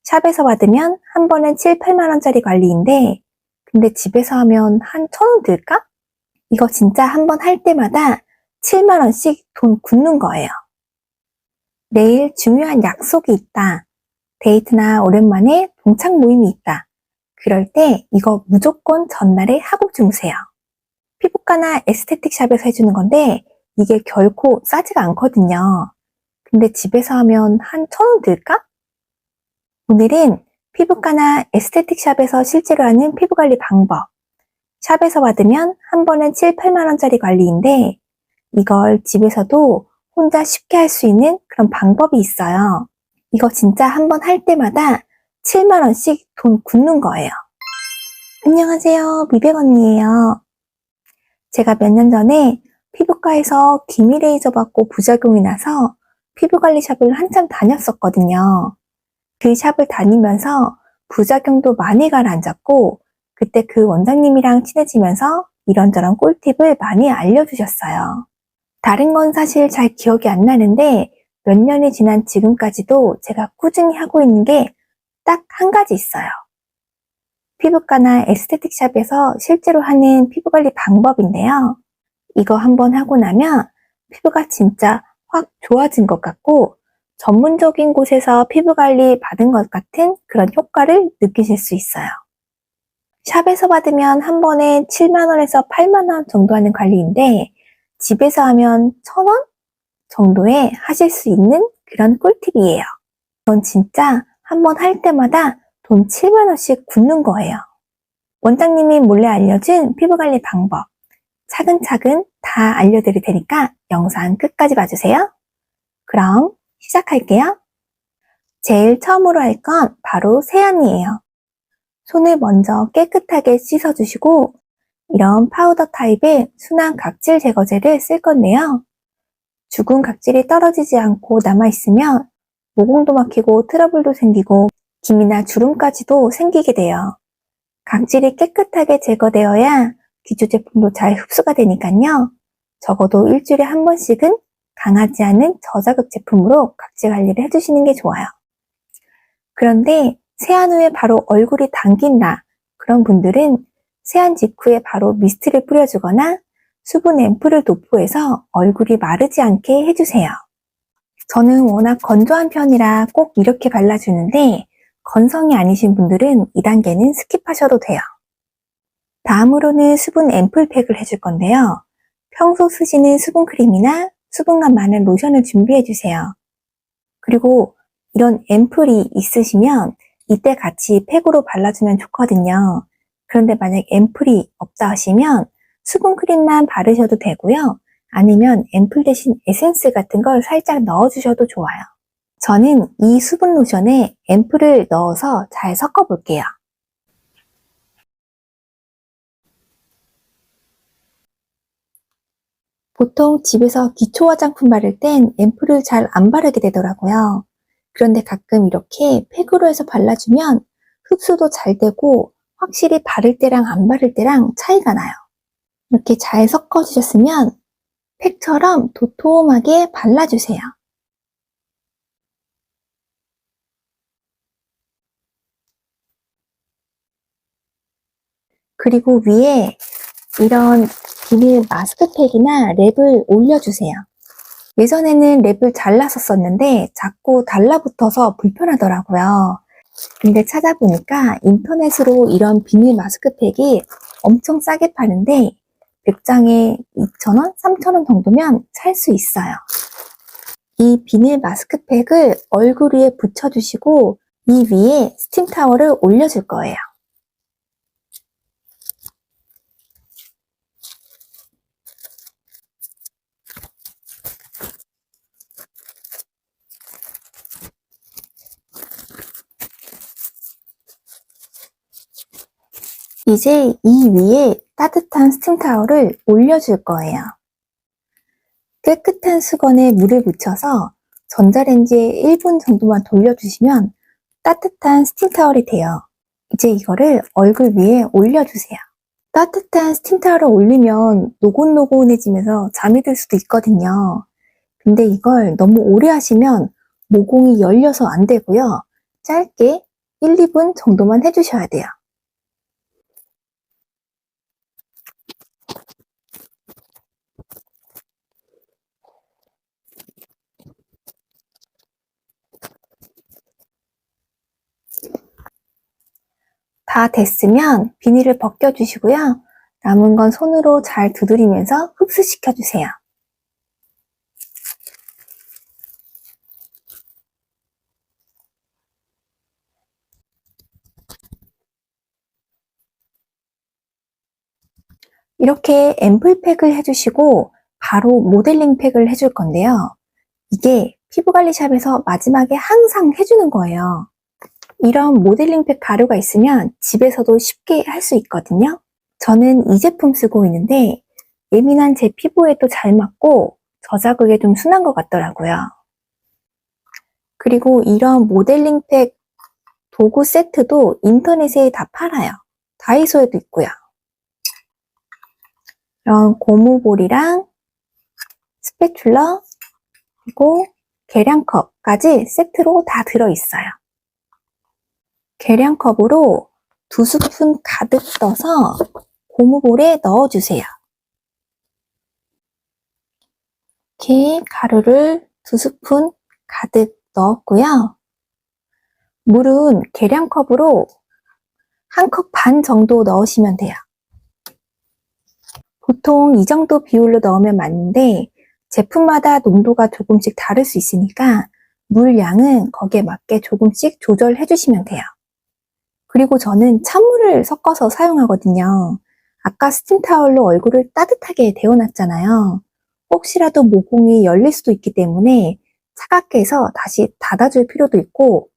샵에서 받으면 한 번에 7, 8만 원짜리 관리인데 근데 집에서 하면 한 1,000원 들까? 이거 진짜 한 번 할 때마다 7만 원씩 돈 굳는 거예요. 내일 중요한 약속이 있다. 데이트나 오랜만에 동창 모임이 있다. 그럴 때 이거 무조건 전날에 하고 주무세요. 피부과나 에스테틱 샵에서 해주는 건데 이게 결코 싸지가 않거든요. 근데 집에서 하면 한 1,000원 들까? 오늘은 피부과나 에스테틱 샵에서 실제로 하는 피부관리 방법. 샵에서 받으면 한 번에 7, 8만 원짜리 관리인데 이걸 집에서도 혼자 쉽게 할 수 있는 그런 방법이 있어요. 이거 진짜 한 번 할 때마다 7만 원씩 돈 굳는 거예요. 안녕하세요. 미백 언니예요. 제가 몇 년 전에 피부과에서 기미 레이저 받고 부작용이 나서 피부관리 샵을 한참 다녔었거든요. 그 샵을 다니면서 부작용도 많이 가라앉았고 그때 그 원장님이랑 친해지면서 이런저런 꿀팁을 많이 알려주셨어요. 다른 건 사실 잘 기억이 안 나는데 몇 년이 지난 지금까지도 제가 꾸준히 하고 있는 게 딱 한 가지 있어요. 피부과나 에스테틱 샵에서 실제로 하는 피부관리 방법인데요. 이거 한번 하고 나면 피부가 진짜 확 좋아진 것 같고 전문적인 곳에서 피부관리 받은 것 같은 그런 효과를 느끼실 수 있어요. 샵에서 받으면 한 번에 7만 원에서 8만 원 정도 하는 관리인데 집에서 하면 1,000원 정도에 하실 수 있는 그런 꿀팁이에요. 이건 진짜 한 번 할 때마다 돈 7만 원씩 굳는 거예요. 원장님이 몰래 알려준 피부관리 방법 차근차근 다 알려드릴 테니까 영상 끝까지 봐주세요. 그럼 시작할게요. 제일 처음으로 할 건 바로 세안이에요. 손을 먼저 깨끗하게 씻어주시고 이런 파우더 타입의 순한 각질 제거제를 쓸 건데요. 죽은 각질이 떨어지지 않고 남아있으면 모공도 막히고 트러블도 생기고 기미나 주름까지도 생기게 돼요. 각질이 깨끗하게 제거되어야 기초 제품도 잘 흡수가 되니까요. 적어도 일주일에 한 번씩은 강하지 않은 저자극 제품으로 각질 관리를 해주시는 게 좋아요. 그런데 세안 후에 바로 얼굴이 당긴다. 그런 분들은 세안 직후에 바로 미스트를 뿌려주거나 수분 앰플을 도포해서 얼굴이 마르지 않게 해주세요. 저는 워낙 건조한 편이라 꼭 이렇게 발라주는데 건성이 아니신 분들은 이 단계는 스킵하셔도 돼요. 다음으로는 수분 앰플팩을 해줄 건데요. 평소 쓰시는 수분크림이나 수분감 많은 로션을 준비해주세요. 그리고 이런 앰플이 있으시면 이때 같이 팩으로 발라주면 좋거든요. 그런데 만약 앰플이 없다 하시면 수분크림만 바르셔도 되고요. 아니면 앰플 대신 에센스 같은 걸 살짝 넣어주셔도 좋아요. 저는 이 수분 로션에 앰플을 넣어서 잘 섞어 볼게요. 보통 집에서 기초 화장품 바를 땐 앰플을 잘 안 바르게 되더라고요. 그런데 가끔 이렇게 팩으로 해서 발라주면 흡수도 잘 되고 확실히 바를 때랑 안 바를 때랑 차이가 나요. 이렇게 잘 섞어주셨으면 팩처럼 도톰하게 발라주세요. 그리고 위에 이런 비닐 마스크팩이나 랩을 올려주세요. 예전에는 랩을 잘랐었는데 자꾸 달라붙어서 불편하더라고요. 근데 찾아보니까 인터넷으로 이런 비닐 마스크팩이 엄청 싸게 파는데 100장에 2,000원, 3,000원 정도면 살 수 있어요. 이 비닐 마스크팩을 얼굴 위에 붙여주시고 이 위에 스팀 타월을 올려줄 거예요. 이제 이 위에 따뜻한 스팀 타월을 올려줄 거예요. 깨끗한 수건에 물을 묻혀서 전자레인지에 1분 정도만 돌려주시면 따뜻한 스팀 타월이 돼요. 이제 이거를 얼굴 위에 올려주세요. 따뜻한 스팀 타월을 올리면 노곤노곤해지면서 잠이 들 수도 있거든요. 근데 이걸 너무 오래 하시면 모공이 열려서 안 되고요. 짧게 1, 2분 정도만 해주셔야 돼요. 다 됐으면 비닐을 벗겨주시고요. 남은 건 손으로 잘 두드리면서 흡수시켜주세요. 이렇게 앰플팩을 해주시고 바로 모델링 팩을 해줄 건데요. 이게 피부관리샵에서 마지막에 항상 해주는 거예요. 이런 모델링 팩 가루가 있으면 집에서도 쉽게 할 수 있거든요. 저는 이 제품 쓰고 있는데 예민한 제 피부에도 잘 맞고 저자극에 좀 순한 것 같더라고요. 그리고 이런 모델링 팩 도구 세트도 인터넷에 다 팔아요. 다이소에도 있고요. 이런 고무볼이랑 스패츌러 그리고 계량컵까지 세트로 다 들어있어요. 계량컵으로 2스푼 가득 떠서 고무볼에 넣어주세요. 이렇게 가루를 2스푼 가득 넣었고요. 물은 계량컵으로 1컵 반 정도 넣으시면 돼요. 보통 이 정도 비율로 넣으면 맞는데 제품마다 농도가 조금씩 다를 수 있으니까 물 양은 거기에 맞게 조금씩 조절해 주시면 돼요. 그리고 저는 찬물을 섞어서 사용하거든요. 아까 스팀타월로 얼굴을 따뜻하게 데워놨잖아요. 혹시라도 모공이 열릴 수도 있기 때문에 차갑게 해서 다시 닫아줄 필요도 있고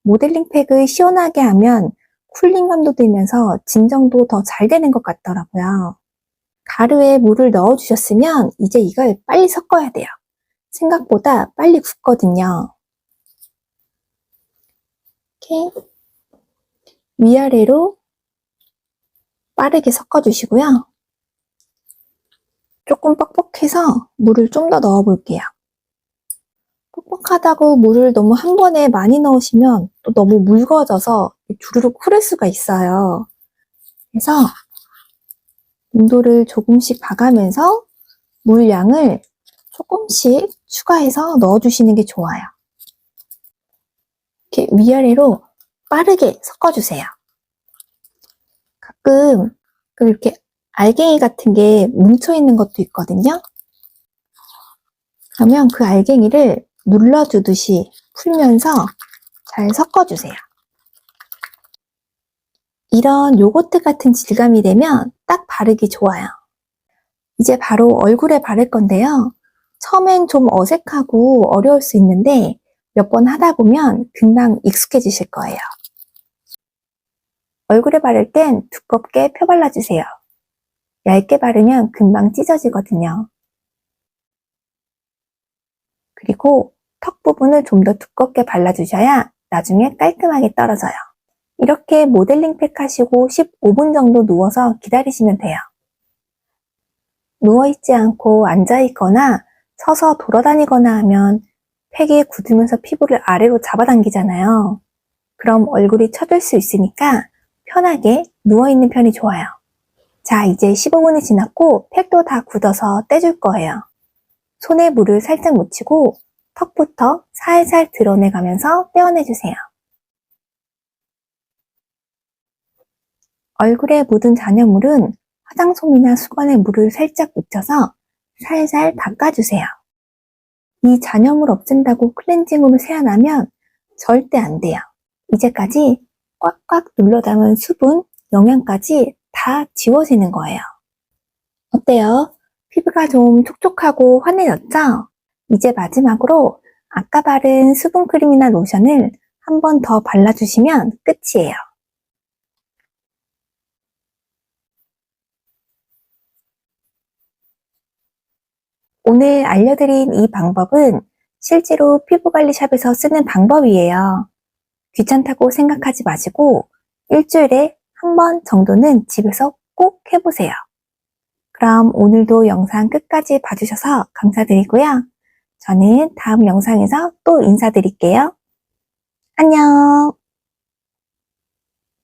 모델링 팩을 시원하게 하면 쿨링감도 들면서 진정도 더 잘 되는 것 같더라고요. 가루에 물을 넣어주셨으면 이제 이걸 빨리 섞어야 돼요. 생각보다 빨리 굳거든요. 이렇게 위아래로 빠르게 섞어주시고요. 조금 뻑뻑해서 물을 좀 더 넣어볼게요. 뻑뻑하다고 물을 너무 한 번에 많이 넣으시면 또 너무 묽어져서 주르륵 흐를 수가 있어요. 그래서 농도를 조금씩 봐가면서 물량을 조금씩 추가해서 넣어주시는 게 좋아요. 이렇게 위아래로 빠르게 섞어주세요. 가끔 이렇게 알갱이 같은 게 뭉쳐있는 것도 있거든요. 그러면 그 알갱이를 눌러주듯이 풀면서 잘 섞어주세요. 이런 요거트 같은 질감이 되면 딱 바르기 좋아요. 이제 바로 얼굴에 바를 건데요. 처음엔 좀 어색하고 어려울 수 있는데 몇 번 하다 보면 금방 익숙해지실 거예요. 얼굴에 바를 땐 두껍게 펴발라주세요. 얇게 바르면 금방 찢어지거든요. 그리고 턱 부분을 좀 더 두껍게 발라주셔야 나중에 깔끔하게 떨어져요. 이렇게 모델링 팩 하시고 15분 정도 누워서 기다리시면 돼요. 누워있지 않고 앉아있거나 서서 돌아다니거나 하면 팩이 굳으면서 피부를 아래로 잡아당기잖아요. 그럼 얼굴이 처질 수 있으니까 편하게 누워있는 편이 좋아요. 자, 이제 15분이 지났고 팩도 다 굳어서 떼줄 거예요. 손에 물을 살짝 묻히고 턱부터 살살 드러내가면서 떼어내주세요. 얼굴에 묻은 잔여물은 화장솜이나 수건에 물을 살짝 묻혀서 살살 닦아주세요. 이 잔여물 없앤다고 클렌징으로 세안하면 절대 안 돼요. 이제까지 꽉꽉 눌러 담은 수분, 영양까지 다 지워지는 거예요. 어때요? 피부가 좀 촉촉하고 환해졌죠? 이제 마지막으로 아까 바른 수분크림이나 로션을 한 번 더 발라주시면 끝이에요. 오늘 알려드린 이 방법은 실제로 피부관리샵에서 쓰는 방법이에요. 귀찮다고 생각하지 마시고 일주일에 한 번 정도는 집에서 꼭 해보세요. 그럼 오늘도 영상 끝까지 봐주셔서 감사드리고요. 저는 다음 영상에서 또 인사드릴게요. 안녕!